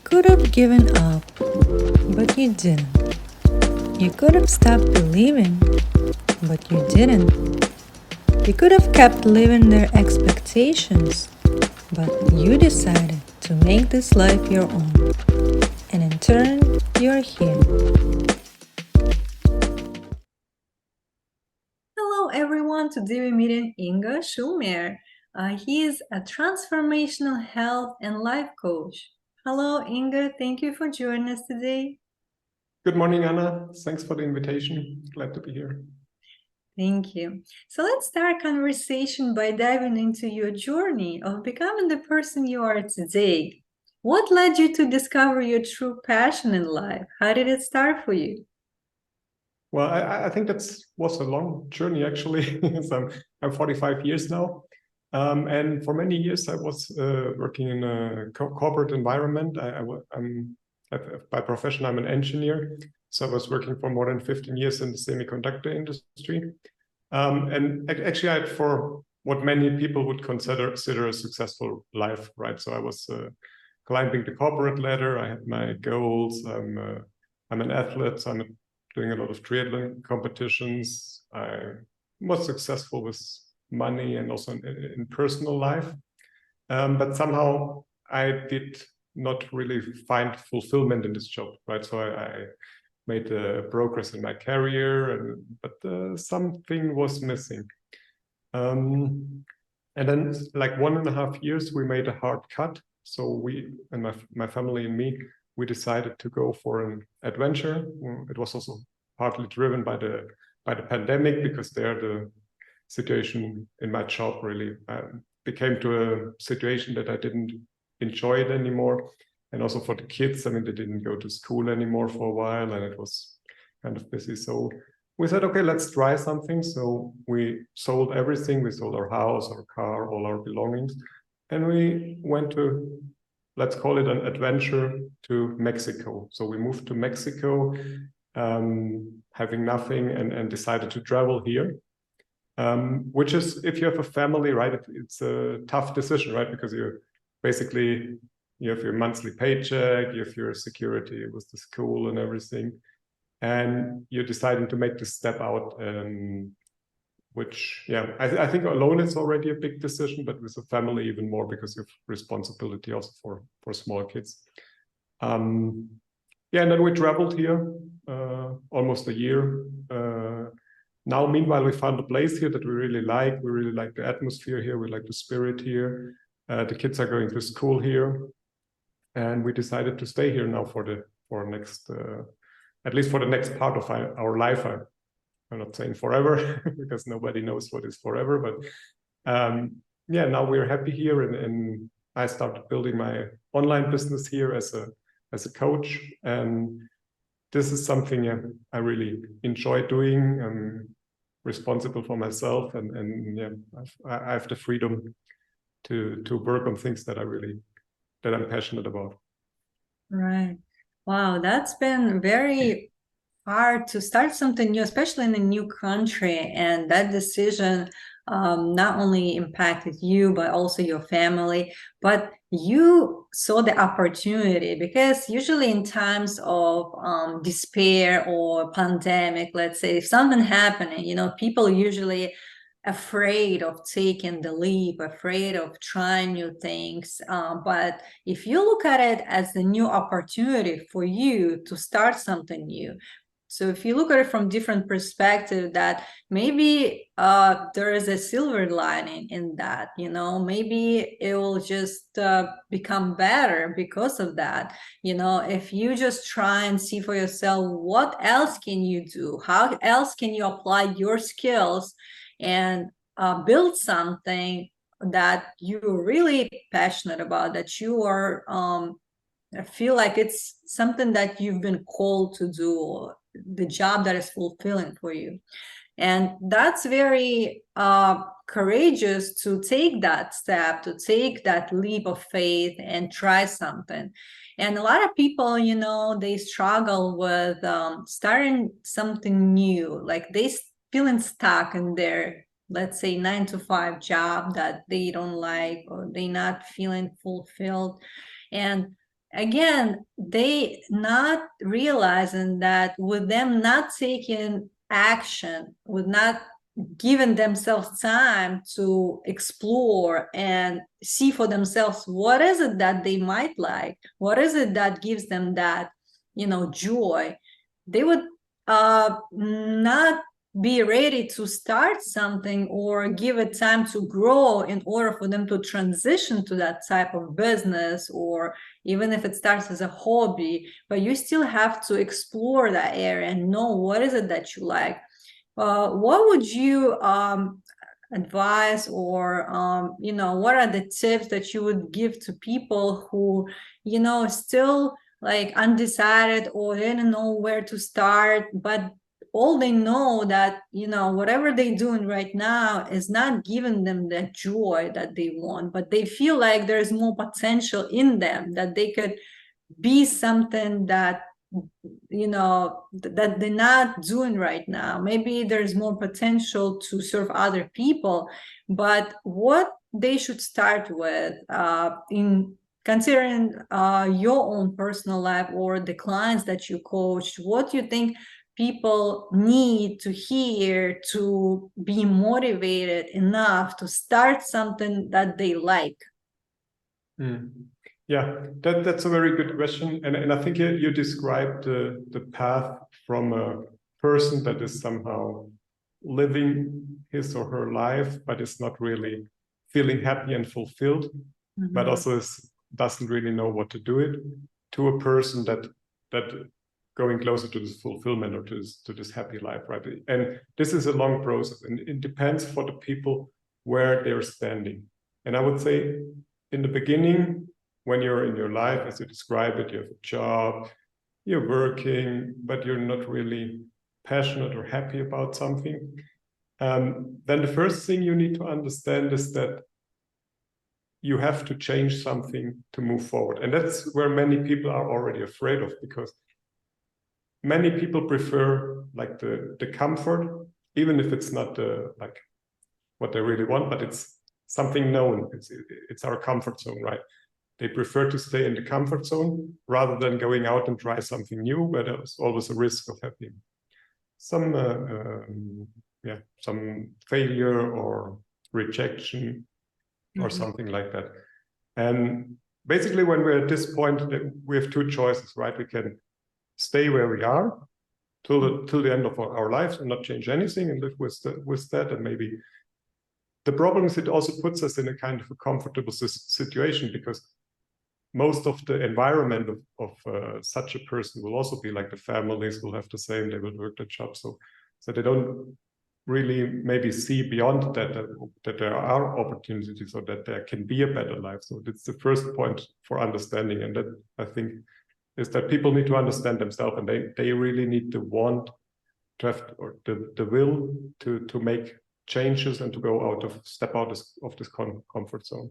could have given up, but you didn't. You could have stopped believing, but you didn't. You could have kept living their expectations, but you decided to make this life your own. And in turn, you're here. Hello everyone, today we're meeting Ingo Schulmeyer. He is a transformational health and life coach. Hello Ingo, thank you for joining us today. Good morning, Anna. Thanks for the invitation. Glad to be here. Thank you. So let's start conversation by diving into your journey of becoming the person you are today. What led you to discover your true passion in life? How did it start for you? Well, I think that was a long journey, actually. So I'm 45 years now. And for many years, I was working in a corporate environment. By profession, I'm an engineer. So I was working for more than 15 years in the semiconductor industry. And actually, I had for what many people would consider a successful life, right? So I was climbing the corporate ladder. I had my goals. I'm an athlete, so I'm doing a lot of triathlon competitions. I was successful with money and also in personal life. But somehow I did not really find fulfillment in this job, right? So I made progress in my career, but something was missing. And then like 1.5 years, we made a hard cut. So we and my family and me, we decided to go for an adventure. It was also partly driven by the pandemic, because there the situation in my job really became to a situation that I didn't enjoy it anymore. And also for the kids, I mean, they didn't go to school anymore for a while, and it was kind of busy. So we said, okay, let's try something. So we sold everything. We sold our house, our car, all our belongings. And we went to, let's call it an adventure, to Mexico. So we moved to Mexico, having nothing, and decided to travel here. Which is, if you have a family, right, it's a tough decision, right? Because you have your monthly paycheck, you have your security with the school and everything, and you're deciding to make this step out, which, yeah, I think alone is already a big decision, but with a family even more, because you have responsibility also for small kids. Yeah, and then we traveled here almost a year. Now, meanwhile, we found a place here that we really like. We really like the atmosphere here. We like the spirit here. The kids are going to school here. And we decided to stay here now for next, at least for the next part of our life. I'm not saying forever, because nobody knows what is forever. But yeah, now we're happy here. And I started building my online business here as a coach. And this is something I really enjoy doing. I'm responsible for myself, and yeah, I have the freedom to work on things that I'm passionate about. Right. Wow, that's been very hard to start something new, especially in a new country. And that decision not only impacted you, but also your family. But you saw the opportunity, because usually in times of despair or pandemic, let's say, if something happening, people usually afraid of taking the leap, afraid of trying new things. But if you look at it as a new opportunity for you to start something new, so if you look at it from different perspective, that maybe there is a silver lining in that, maybe it will just become better because of that. If you just try and see for yourself, what else can you do? How else can you apply your skills and build something that you're really passionate about, that you are I feel like it's something that you've been called to do, or the job that is fulfilling for you. And that's very courageous to take that step, to take that leap of faith and try something. And a lot of people, they struggle with starting something new, like they feeling stuck in their, let's say, 9-to-5 job that they don't like, or they're not feeling fulfilled. And again, they not realizing that with them not taking action, with not giving themselves time to explore and see for themselves what is it that they might like, what is it that gives them that, joy, they would not be ready to start something or give it time to grow in order for them to transition to that type of business, or even if it starts as a hobby, but you still have to explore that area and know what is it that you like. What would you advise, or what are the tips that you would give to people who still like undecided or didn't know where to start, but all they know that whatever they're doing right now is not giving them the joy that they want, but they feel like there's more potential in them, that they could be something that that they're not doing right now. Maybe there's more potential to serve other people, but what they should start with in considering your own personal life or the clients that you coach, what do you think people need to hear to be motivated enough to start something that they like? Yeah, that's a very good question. And I think you described the path from a person that is somehow living his or her life, but is not really feeling happy and fulfilled, but also doesn't really know what to do it, to a person that going closer to this fulfillment or to this happy life, right? And this is a long process, and it depends for the people where they're standing. And I would say in the beginning, when you're in your life, as you describe it, you have a job, you're working, but you're not really passionate or happy about something, then the first thing you need to understand is that you have to change something to move forward. And that's where many people are already afraid of, because many people prefer like the comfort, even if it's not like what they really want, but it's something known. It's our comfort zone, right? They prefer to stay in the comfort zone rather than going out and try something new, where there's always a risk of having some failure or rejection or something like that. And basically, when we're at this point, we have two choices, right? We can stay where we are till the end of our lives and not change anything and live with that. And maybe the problem is it also puts us in a kind of a comfortable situation, because most of the environment of such a person will also be like the families will have the same, they will work their job. So they don't really maybe see beyond that there are opportunities or that there can be a better life. So that's the first point for understanding. And that, I think, is that people need to understand themselves, and they really need to want to have, or the will to make changes and to step out of this comfort zone.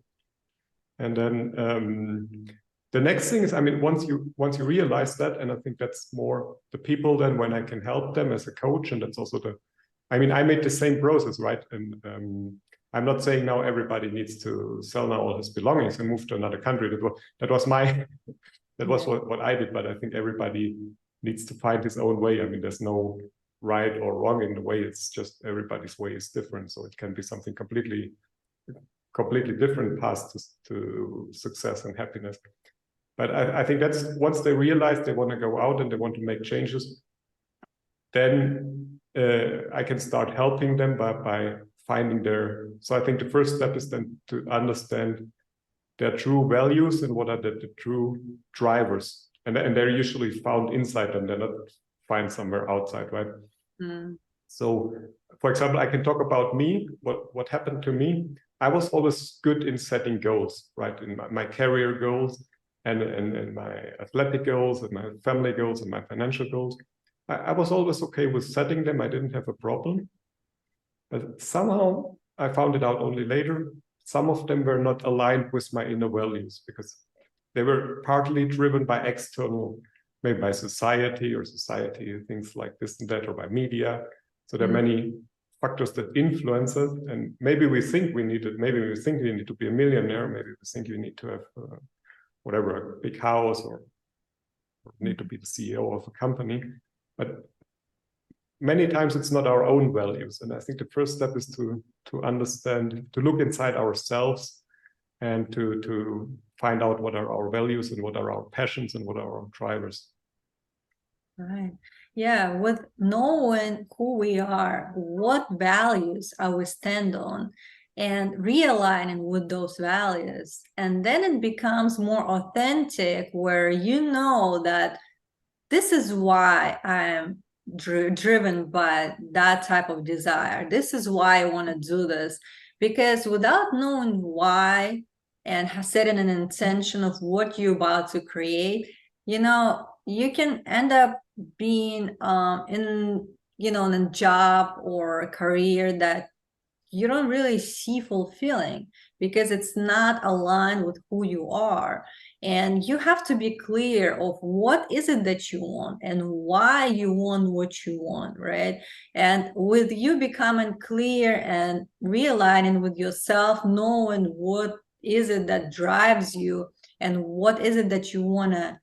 And then the next thing is, I mean, once you realize that, and I think that's more the people then when I can help them as a coach, and that's also I made the same process, right? And I'm not saying now everybody needs to sell now all his belongings and move to another country. That was what I did, but I think everybody needs to find his own way. I mean, there's no right or wrong in the way. It's just everybody's way is different. So it can be something completely different paths to success and happiness. But I think that's, once they realize they want to go out and they want to make changes, then I can start helping them by finding so I think the first step is then to understand their true values and what are the true drivers. And they're usually found inside them. They're not found somewhere outside, right? So, for example, I can talk about me, what happened to me. I was always good in setting goals, right? In my career goals and my athletic goals and my family goals and my financial goals. I was always okay with setting them. I didn't have a problem. But somehow I found it out only later. Some of them were not aligned with my inner values, because they were partly driven by external, maybe by society things like this and that, or by media. So there are many factors that influence us, and maybe we think we need it. Maybe we think we need to be a millionaire. Maybe we think we need to have whatever, a big house or need to be the CEO of a company. But many times it's not our own values. And I think the first step is to understand, to look inside ourselves and to find out what are our values and what are our passions and what are our drivers. Right. Yeah, with knowing who we are, what values I will stand on, and realigning with those values. And then it becomes more authentic, where you know that this is why I am driven by that type of desire. This is why I want to do this. Because without knowing why and setting an intention of what you're about to create, you can end up being in a job or a career that you don't really see fulfilling because it's not aligned with who you are. And you have to be clear of what is it that you want and why you want what you want, right? And with you becoming clear and realigning with yourself, knowing what is it that drives you and what is it that you want to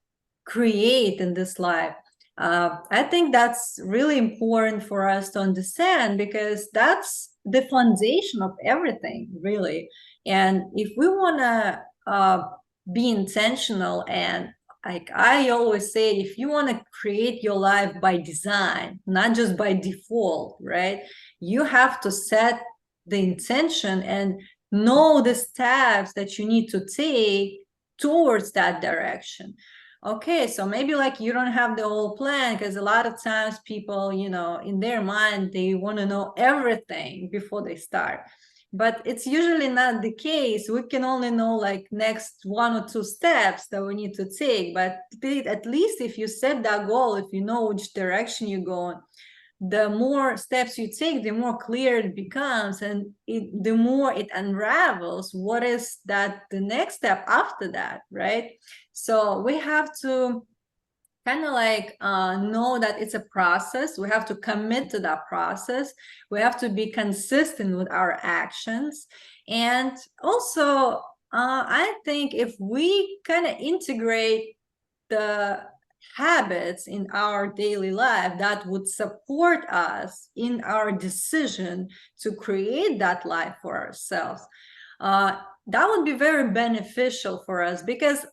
create in this life, I think that's really important for us to understand, because that's the foundation of everything, really. And if we want to be intentional, and like I always say, if you want to create your life by design, not just by default, right? You have to set the intention and know the steps that you need to take towards that direction. Okay, so maybe like you don't have the whole plan, because a lot of times people, in their mind, they want to know everything before they start. But it's usually not the case. We can only know like next 1 or 2 steps that we need to take. But at least if you set that goal, if you know which direction you're going, the more steps you take, the more clear it becomes, and the more it unravels what is that the next step after that, right? So we have to kind of like know that it's a process. We have to commit to that process. We have to be consistent with our actions. And also, I think if we kind of integrate the habits in our daily life that would support us in our decision to create that life for ourselves, that would be very beneficial for us, because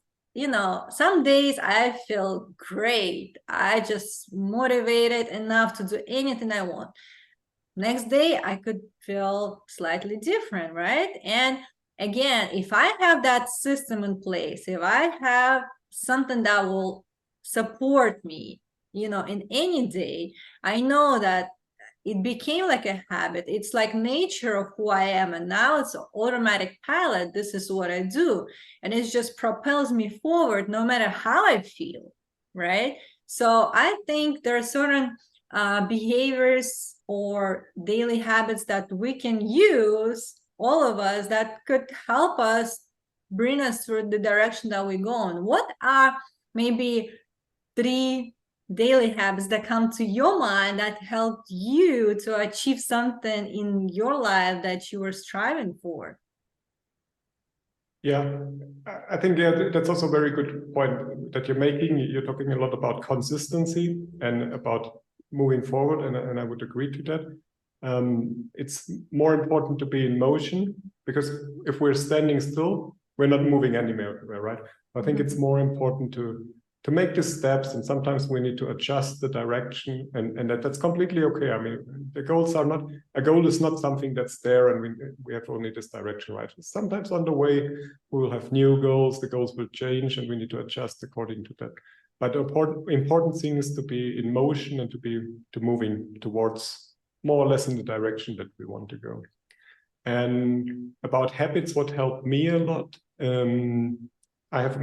some days I feel great, I just motivated enough to do anything I want. Next day I could feel slightly different, right? And again, if I have that system in place, if I have something that will support me, in any day, I know that it became like a habit. It's like nature of who I am. And now it's an automatic pilot. This is what I do. And it just propels me forward no matter how I feel, right? So I think there are certain behaviors or daily habits that we can use, all of us, that could help us bring us through the direction that we're going. What are maybe 3 daily habits that come to your mind that helped you to achieve something in your life that you were striving for? Yeah, I think that's also a very good point that you're making. You're talking a lot about consistency and about moving forward, and I would agree to that. It's more important to be in motion, because if we're standing still, we're not moving anywhere, right? I think it's more important to make the steps, and sometimes we need to adjust the direction, and that's completely okay. I mean, the goals are not, a goal is not something that's there and we have only this direction, right? Sometimes on the way we will have new goals, the goals will change, and we need to adjust according to that. But the important thing is to be in motion and to moving towards more or less in the direction that we want to go. And about habits, what helped me a lot, I have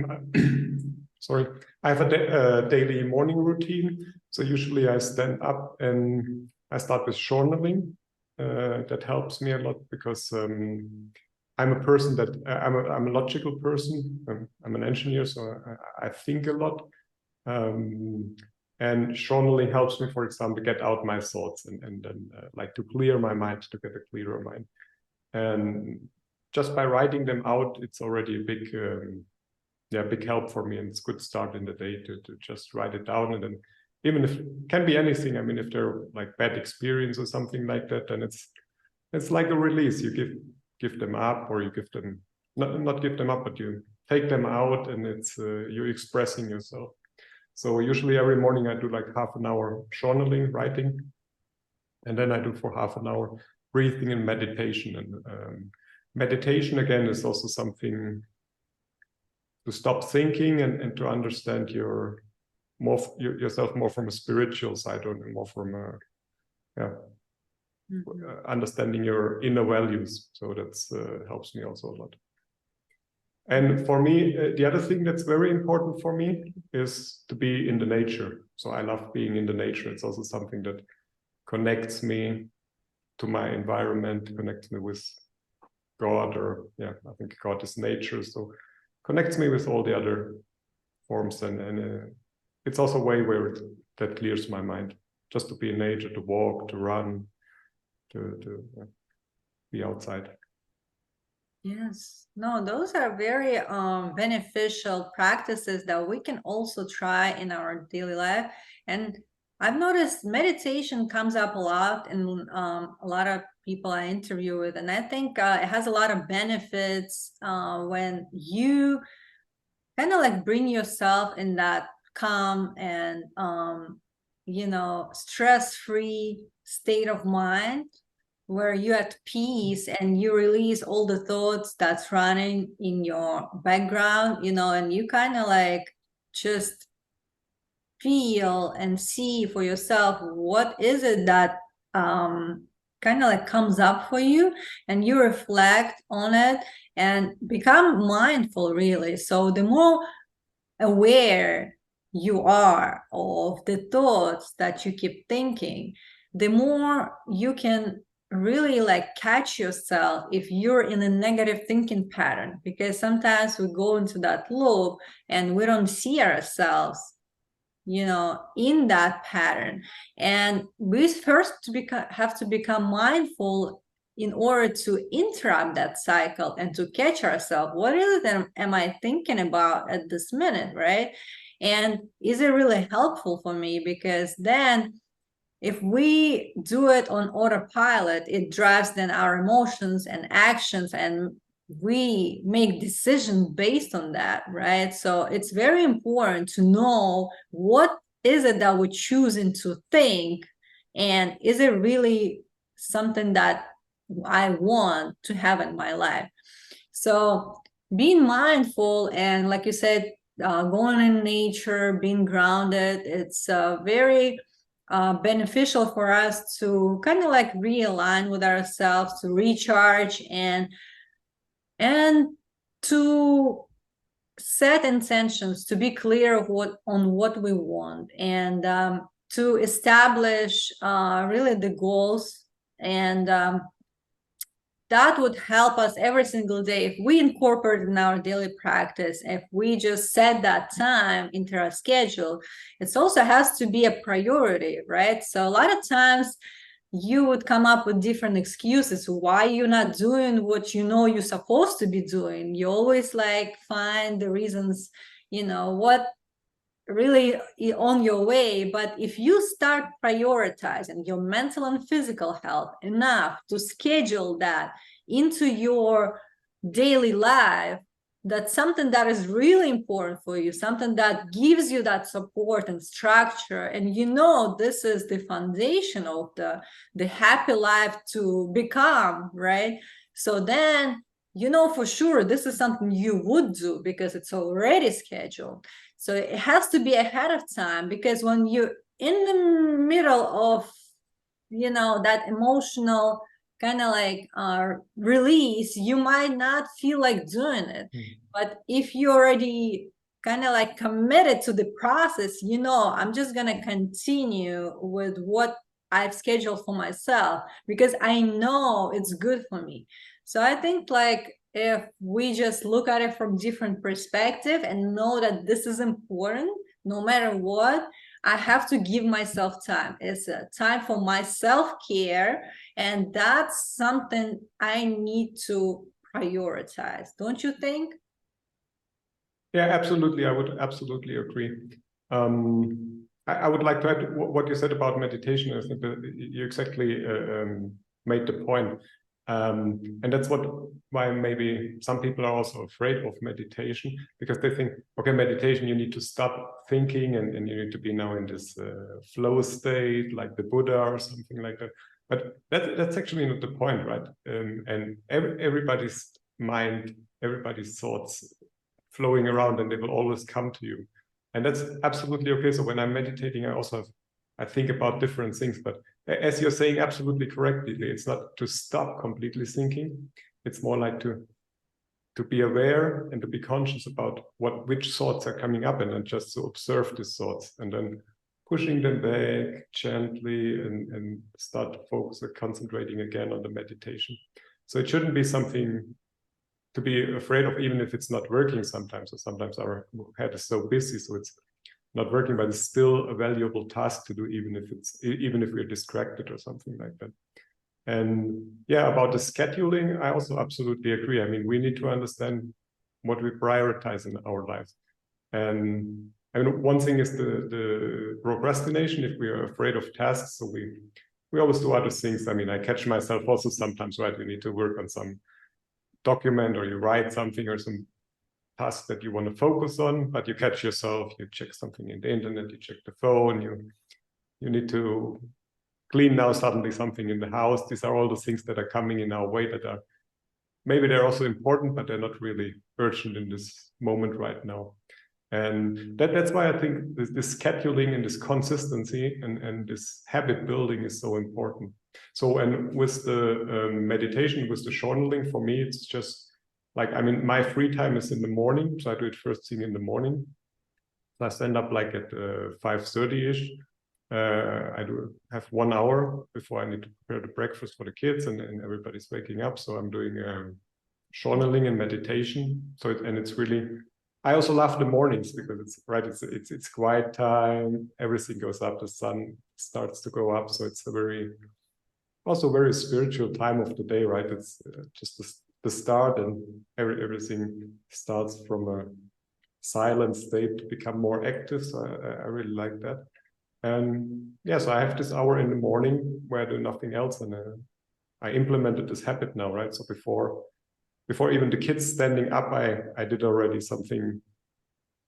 I have a daily morning routine. So usually I stand up and I start with journaling. That helps me a lot, because I'm a person that I'm a logical person. I'm an engineer, so I think a lot. And journaling helps me, for example, get out my thoughts and like to clear my mind, to get a clearer mind. And just by writing them out, it's already a big big help for me, and it's a good start in the day to just write it down. And then even if it can be anything, I mean, if they're like bad experience or something like that, then it's like a release. You give them up, or you give them not give them up, but you take them out, and it's you're expressing yourself. So usually every morning I do like half an hour journaling, writing, and then I do for half an hour breathing and meditation. And meditation again is also something to stop thinking and to understand yourself more from a spiritual side, or more from a understanding your inner values. So that's helps me also a lot. And for me, the other thing that's very important for me is to be in the nature. So I love being in the nature. It's also something that connects me to my environment, connects me with God, or I think God is nature. So connects me with all the other forms, and it's also a way where that clears my mind. Just to be in nature, to walk, to run, to be outside. Yes, no, those are very beneficial practices that we can also try in our daily life. And I've noticed meditation comes up a lot in a lot of people I interview with, and I think it has a lot of benefits when you kind of like bring yourself in that calm and stress-free state of mind, where you're at peace and you release all the thoughts that's running in your background, and you kind of like just feel and see for yourself what is it that kind of like comes up for you, and you reflect on it and become mindful, really. So the more aware you are of the thoughts that you keep thinking, the more you can really like catch yourself if you're in a negative thinking pattern, because sometimes we go into that loop and we don't see ourselves in that pattern. And we first have to become mindful in order to interrupt that cycle and to catch ourselves. What is it am I thinking about at this minute, right? And is it really helpful for me? Because then if we do it on autopilot, it drives then our emotions and actions, and we make decisions based on that, right? So it's very important to know what is it that we're choosing to think, and is it really something that I want to have in my life? So being mindful, and like you said, going in nature, being grounded, it's very beneficial for us to kind of like realign with ourselves, to recharge, and to set intentions, to be clear of what we want, and to establish really the goals. And that would help us every single day if we incorporate in our daily practice. If we just set that time into our schedule, it also has to be a priority, right? So a lot of times you would come up with different excuses why you're not doing what you're supposed to be doing. You always like find the reasons, what really on your way. But if you start prioritizing your mental and physical health enough to schedule that into your daily life, that's something that is really important for you, something that gives you that support and structure, and this is the foundation of the happy life to become, right? So then for sure this is something you would do because it's already scheduled. So it has to be ahead of time, because when you're in the middle of that emotional kind of like release, you might not feel like doing it. But if you already kind of like committed to the process, I'm just gonna continue with what I've scheduled for myself because I know it's good for me. So I think like if we just look at it from different perspective and know that this is important, no matter what, I have to give myself time. It's a time for my self-care, and that's something I need to prioritize. Don't you think? Yeah, absolutely. I would absolutely agree. I would like to add what you said about meditation. I think that you exactly made the point. And that's why maybe some people are also afraid of meditation, because they think, okay, meditation, you need to stop thinking and you need to be now in this flow state, like the Buddha or something like that. But that's actually not the point, right? And everybody's mind, everybody's thoughts flowing around, and they will always come to you, and that's absolutely okay. So when I'm meditating, I think about different things, but as you're saying absolutely correctly, it's not to stop completely thinking. It's more like to be aware and to be conscious about which thoughts are coming up, and then just to observe these thoughts and then pushing them back gently and start focusing, concentrating again on the meditation. So it shouldn't be something to be afraid of, even if it's not working sometimes. So sometimes our head is so busy, so it's not working, but it's still a valuable task to do, even if we're distracted or something like that. And yeah, about the scheduling, I also absolutely agree. I mean, we need to understand what we prioritize in our lives. And I mean, one thing is the procrastination, if we are afraid of tasks. So we always do other things. I mean, I catch myself also sometimes, right? We need to work on some document, or you write something or some task that you want to focus on, but you catch yourself, you check something in the internet, you check the phone, you need to clean now suddenly something in the house. These are all the things that are coming in our way that are maybe they're also important, but they're not really urgent in this moment right now. And that's why I think this scheduling and this consistency and this habit building is so important. So, and with the meditation, with the journaling, for me, it's just like, I mean, my free time is in the morning. So I do it first thing in the morning. So I stand up like at 5:30-ish. I do have 1 hour before I need to prepare the breakfast for the kids, and everybody's waking up. So I'm doing journaling and meditation. So it's really, I also love the mornings because it's quiet time. Everything goes up. The sun starts to go up. So it's also very spiritual time of the day, right? It's just the start, and everything starts from a silent state to become more active. So I really like that. And yeah, so I have this hour in the morning where I do nothing else, and I implemented this habit now, right? So before even the kids standing up, I did already something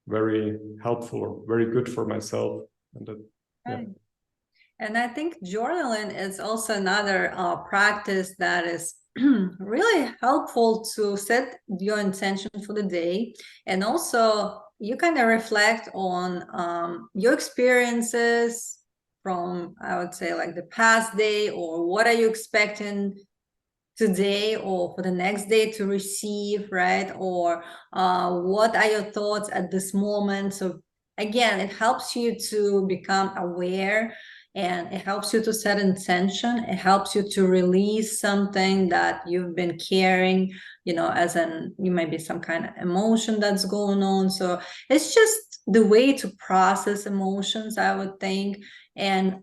very helpful or very good for myself. And that, yeah. Right. And I think journaling is also another practice that is really helpful to set your intention for the day. And also, you kind of reflect on your experiences from, I would say, like the past day, or what are you expecting today or for the next day to receive, right? Or what are your thoughts at this moment? So again, it helps you to become aware, and it helps you to set intention. It helps you to release something that you've been carrying, as you might be some kind of emotion that's going on. So it's just the way to process emotions, I would think. And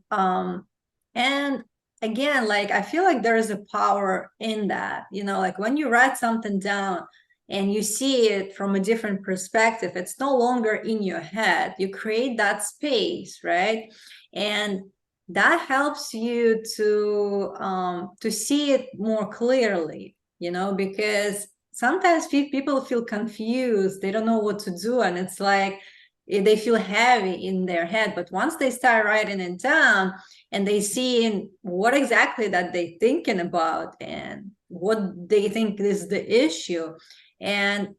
again, like, I feel like there is a power in that, like when you write something down and you see it from a different perspective, it's no longer in your head. You create that space, right? And that helps you to see it more clearly, because sometimes people feel confused. They don't know what to do, and it's like they feel heavy in their head. But once they start writing it down, and they see what exactly that they thinking about and what they think is the issue, and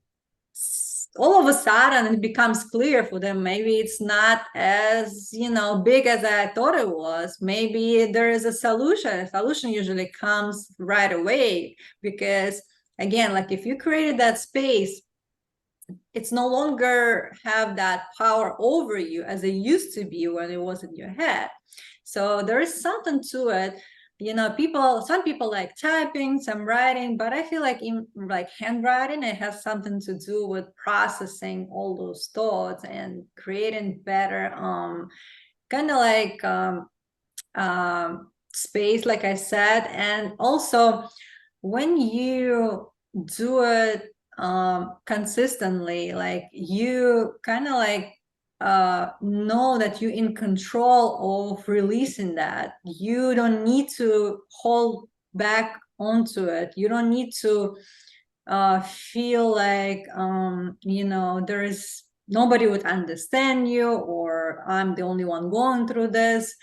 all of a sudden it becomes clear for them. Maybe it's not as big as I thought it was. Maybe there is a solution. A solution usually comes right away, because again, like, if you created that space, it's no longer have that power over you as it used to be when it was in your head. So there is something to it. Some people like typing, some writing, but I feel like in like handwriting, it has something to do with processing all those thoughts and creating better kind of like space, like I said. And also, when you do it consistently, like you kind of like know that you're in control of releasing that. You don't need to hold back onto it. You don't need to feel like there is nobody would understand you, or I'm the only one going through this.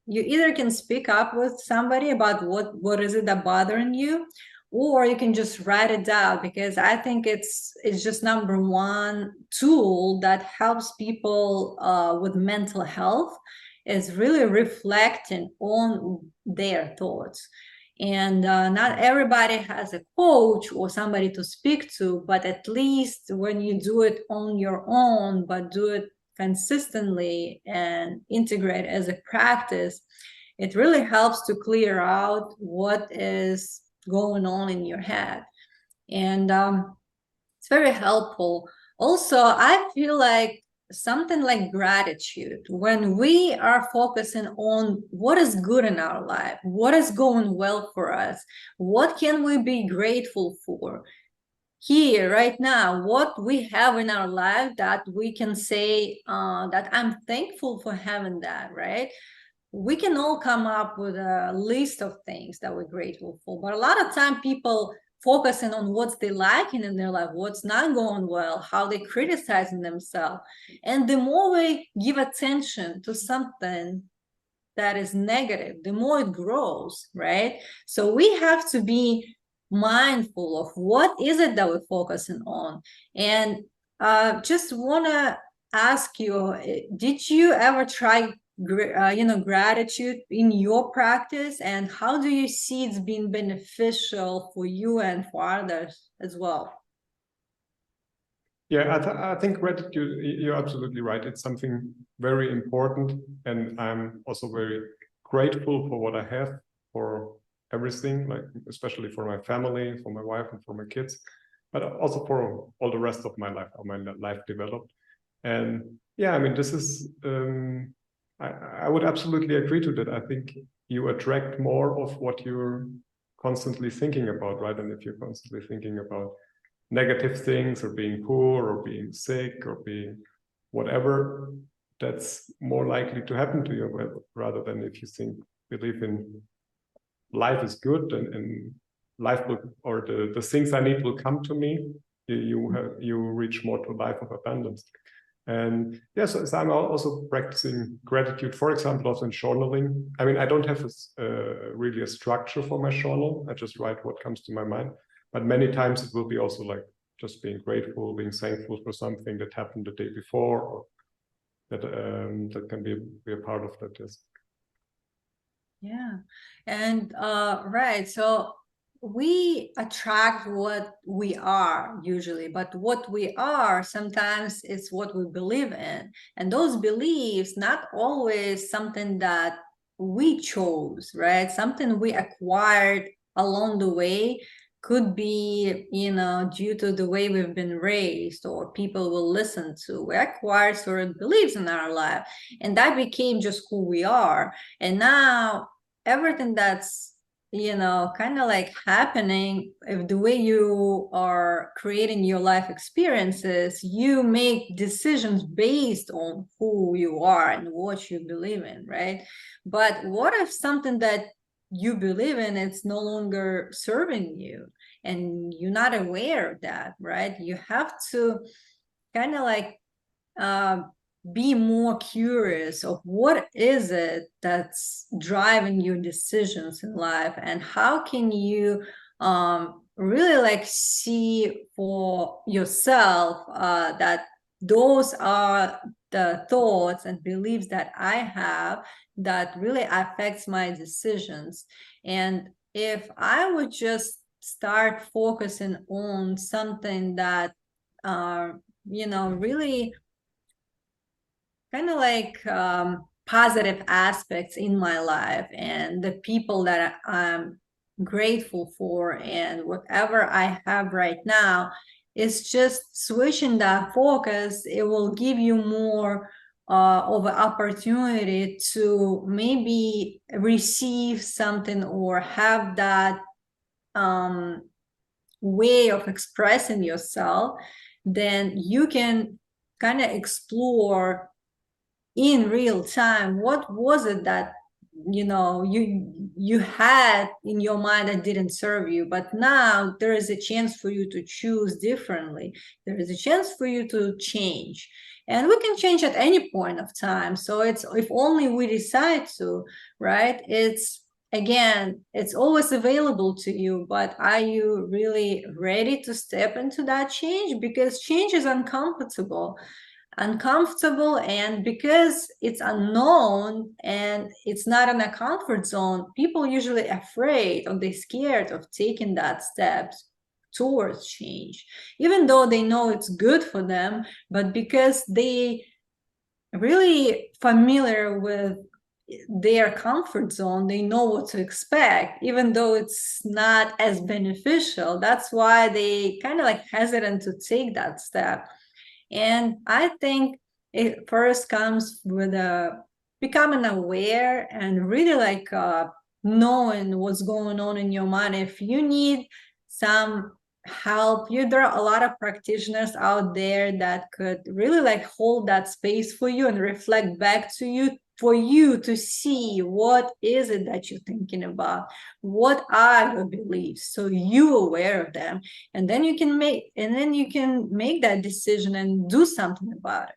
You either can speak up with somebody about what is it that bothering you, or you can just write it down, because I think it's just number one tool that helps people with mental health, is really reflecting on their thoughts. And not everybody has a coach or somebody to speak to, but at least when you do it on your own, but do it consistently and integrate as a practice, it really helps to clear out what is going on in your head. And it's very helpful. Also, I feel like something like gratitude, when we are focusing on what is good in our life, what is going well for us, what can we be grateful for here right now, what we have in our life that we can say that I'm thankful for having that, right? We can all come up with a list of things that we're grateful for, but a lot of time people focusing on what's they lacking in their life, what's not going well, how they criticizing themselves. And the more we give attention to something that is negative, the more it grows, right? So we have to be mindful of what is it that we're focusing on. And just want to ask you, did you ever try gratitude in your practice, and how do you see it's been beneficial for you and for others as well? Yeah, I think gratitude, you're absolutely right. It's something very important. And I'm also very grateful for what I have, for everything, like especially for my family, for my wife and for my kids, but also for all the rest of my life, how my life developed. And yeah, I mean, this is, I would absolutely agree to that. I think you attract more of what you're constantly thinking about, right? And if you're constantly thinking about negative things, or being poor, or being sick, or being whatever, that's more likely to happen to you, rather than if you believe in life is good, and life will, or the things I need will come to me. You reach more to a life of abundance. And yes, yeah, so I'm also practicing gratitude, for example, also in journaling. I mean, I don't have really a structure for my journal. I just write what comes to my mind. But many times it will be also like just being grateful, being thankful for something that happened the day before, or that can be a part of that. Yes. Yeah. And right. So we attract what we are usually, but what we are sometimes is what we believe in. And those beliefs, not always something that we chose, right? Something we acquired along the way, could be, due to the way we've been raised, or people will listen to. We acquire certain beliefs in our life, and that became just who we are. And now everything that's kind of like happening, if the way you are creating your life experiences, you make decisions based on who you are and what you believe in, right? But what if something that you believe in, it's no longer serving you, and you're not aware of that, right? You have to kind of like uh, be more curious of what is it that's driving your decisions in life, and how can you really like see for yourself that those are the thoughts and beliefs that I have that really affects my decisions. And if I would just start focusing on something that really kind of like positive aspects in my life, and the people that I'm grateful for, and whatever I have right now, is just switching that focus. It will give you more of an opportunity to maybe receive something, or have that way of expressing yourself, then you can kind of explore in real time what was it that you had in your mind that didn't serve you, but now there is a chance for you to choose differently. There is a chance for you to change, and we can change at any point of time. So it's, if only we decide to, right? It's, again, it's always available to you, but are you really ready to step into that change? Because change is uncomfortable, and because it's unknown and it's not in a comfort zone, people usually afraid or they scared of taking that step towards change, even though they know it's good for them. But because they really familiar with their comfort zone, they know what to expect, even though it's not as beneficial. That's why they kind of like hesitant to take that step. And I think it first comes with becoming aware and really like knowing what's going on in your mind. If you need some help, there are a lot of practitioners out there that could really like hold that space for you and reflect back to you, for you to see what is it that you're thinking about, what are your beliefs, so you're aware of them, and then you can make that decision and do something about it.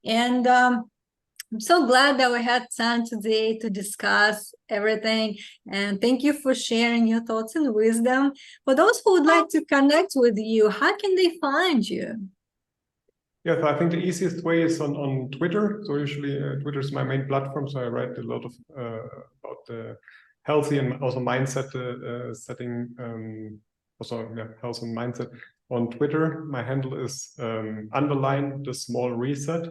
And I'm so glad that we had time today to discuss everything, and thank you for sharing your thoughts and wisdom. For those who would like to connect with you, how can they find you? Yeah, so I think the easiest way is on Twitter. So usually Twitter is my main platform. So I write a lot of about the healthy and also mindset setting, also health and mindset on Twitter. My handle is underline the small reset.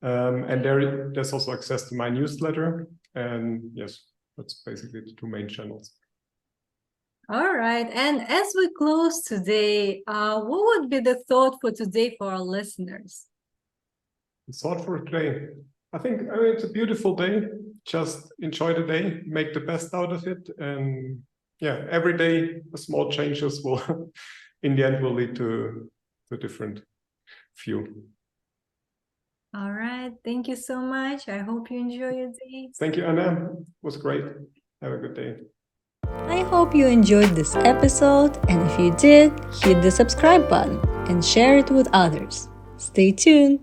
And there's also access to my newsletter. And yes, that's basically the two main channels. All right. And as we close today, what would be the thought for today for our listeners? The thought for today, I think it's a beautiful day. Just enjoy the day, make the best out of it. And yeah, every day, the small changes will, in the end, will lead to a different view. All right. Thank you so much. I hope you enjoy your day. Thank you, Anna. It was great. Have a good day. I hope you enjoyed this episode, and if you did, hit the subscribe button and share it with others. Stay tuned.